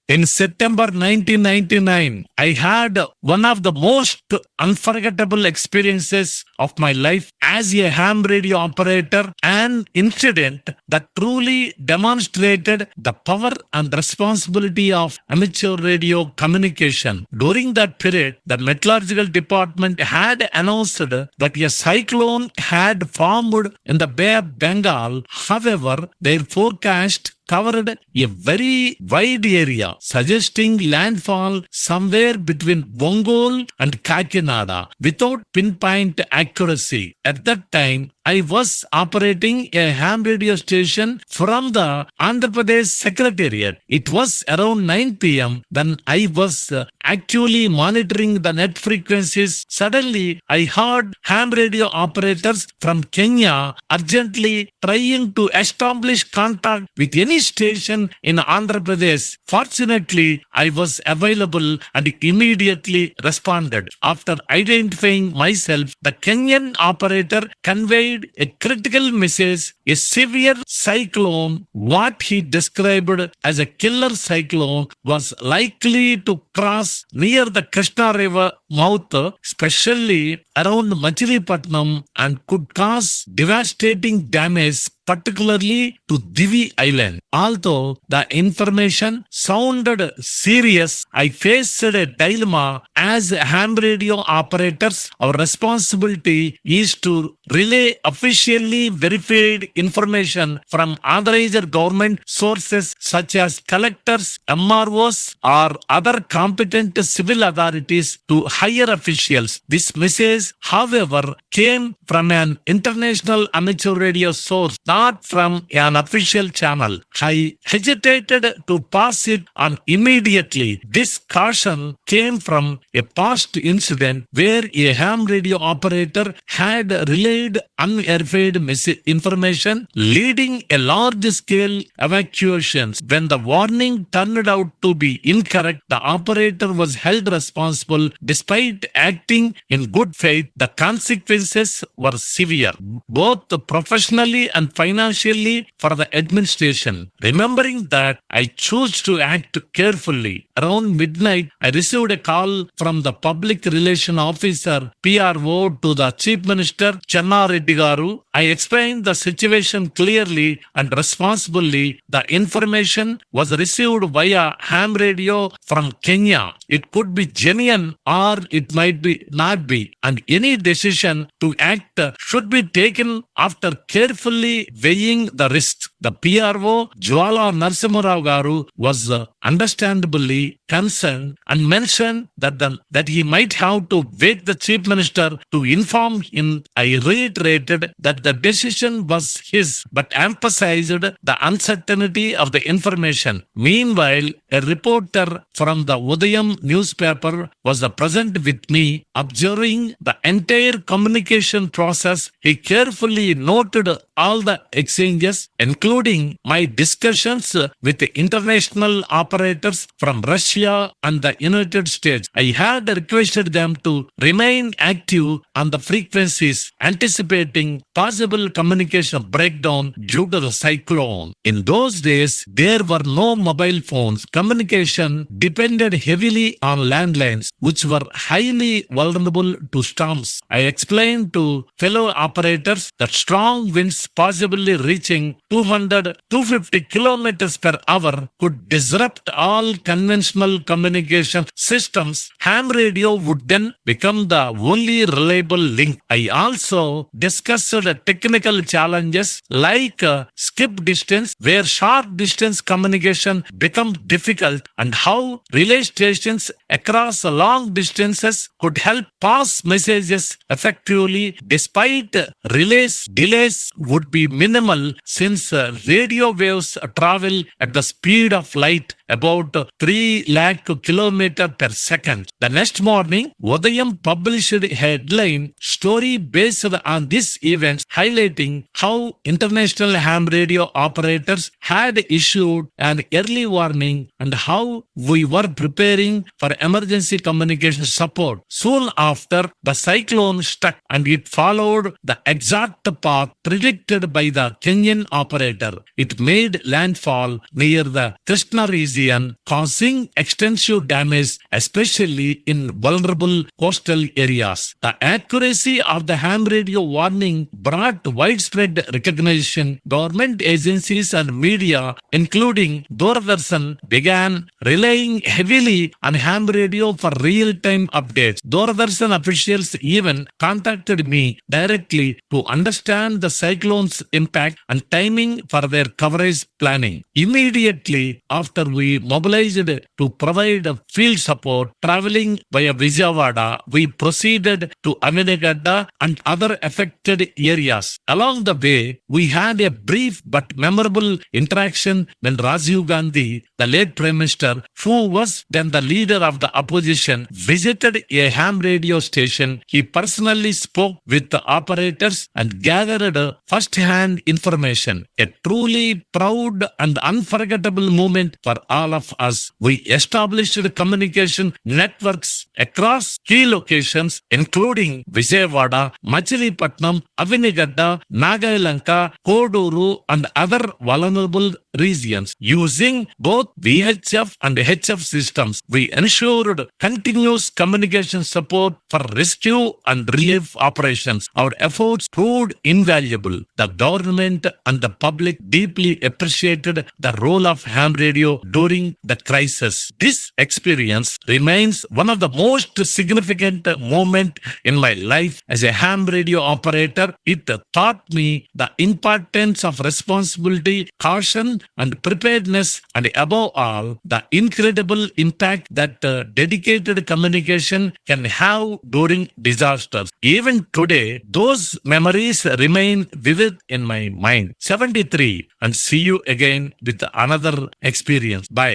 In September 1999, I had one of the most unforgettable experiences of my life as a ham radio operator, an incident that truly demonstrated the power and responsibility of amateur radio communication. During that period, the Meteorological Department had announced that a cyclone had formed in the Bay of Bengal. However, their forecast covered a very wide area, suggesting landfall somewhere between Ongole and Kakinada without pinpoint accuracy. At that time, I was operating a ham radio station from the Andhra Pradesh Secretariat. It was around 9 p.m. when I was actually monitoring the net frequencies. Suddenly, I heard ham radio operators from Kenya urgently trying to establish contact with any station in Andhra Pradesh. Fortunately, I was available and immediately responded. After identifying myself, the Kenyan operator conveyed a critical message: a severe cyclone, what he described as a killer cyclone, was likely to cross near the Krishna River mouth, especially around Machilipatnam, and could cause devastating damage, particularly to Divi Island. Although the information sounded serious, I faced a dilemma. As ham radio operators, our responsibility is to relay officially verified information from authorized government sources such as collectors, MROs, or other competent civil authorities to higher officials. This message, however, came from an international amateur radio source, not from an official channel. I hesitated to pass it on immediately. This caution came from a past incident where a ham radio operator had relayed unverified information, leading a large-scale evacuations. When the warning turned out to be incorrect, the operator was held responsible despite acting in good faith. The consequences were severe, both professionally and financially for the administration. Remembering that, I chose to act carefully. Around midnight, I received a call from the Public Relation Officer (PRO) to the Chief Minister Channa Reddy Garu. I explained the situation clearly and responsibly. The information was received via ham radio from Kenya. It could be genuine or it might be not be, and any decision to act should be taken after carefully weighing the risks. The PRO, Jwala Narasimharao Garu, was understandably concerned and mentioned that he might have to wait the Chief Minister to inform him. I reiterated that the decision was his, but emphasized the uncertainty of the information. Meanwhile, a reporter from the Udayam newspaper was present with me, observing the entire communication process. He carefully noted all the exchanges, including my discussions with the international operators from Russia and the United States. I had requested them to remain active on the frequencies, anticipating possible communication breakdown due to the cyclone. In those days, there were no mobile phones. Communication depended heavily on landlines, which were highly vulnerable to storms. I explained to fellow operators that strong winds, possibly reaching 250 kilometers per hour, could disrupt all conventional communication systems. Ham radio would then become the only reliable link. I also discussed the technical challenges like skip distance, where short distance communication becomes difficult, and how relay stations across long distances could help pass messages effectively. Despite relays, delays would be minimal since radio waves travel at the speed of light, about 3 lakh kilometers per second. The next morning, Udayam published a headline story based on this event, highlighting how international ham radio operators had issued an early warning and how we were preparing for emergency communication communication support. Soon after, the cyclone struck and it followed the exact path predicted by the Kenyan operator. It made landfall near the Krishna region, causing extensive damage, especially in vulnerable coastal areas. The accuracy of the ham radio warning brought widespread recognition. Government agencies and media, including Doordarshan, began relying heavily on ham radio for real-time updates. Doordarshan officials even contacted me directly to understand the cyclone's impact and timing for their coverage planning. Immediately after we mobilized to provide field support, traveling via Vijayawada, we proceeded to Kakinada and other affected areas. Along the way, we had a brief but memorable interaction when Rajiv Gandhi, the late Prime Minister, who was then the leader of the opposition, visited a ham radio station. He personally spoke with the operators and gathered first-hand information. A truly proud and unforgettable moment for all of us. We established communication networks across key locations, including Vijayawada, Machilipatnam, Kakinada, Nagalanka, Koduru, and other vulnerable regions. Using both VHF and HF systems, we ensured continuous communication support for rescue and relief operations. Our efforts proved invaluable. The government and the public deeply appreciated the role of ham radio during the crisis. This experience remains one of the most significant moments in my life as a ham radio operator. It taught me the importance of responsibility, caution, and preparedness, and above all, the incredible impact that dedicated communication can have during disasters. Even today, those memories remain vivid in my mind. 73, and see you again with another experience. Bye.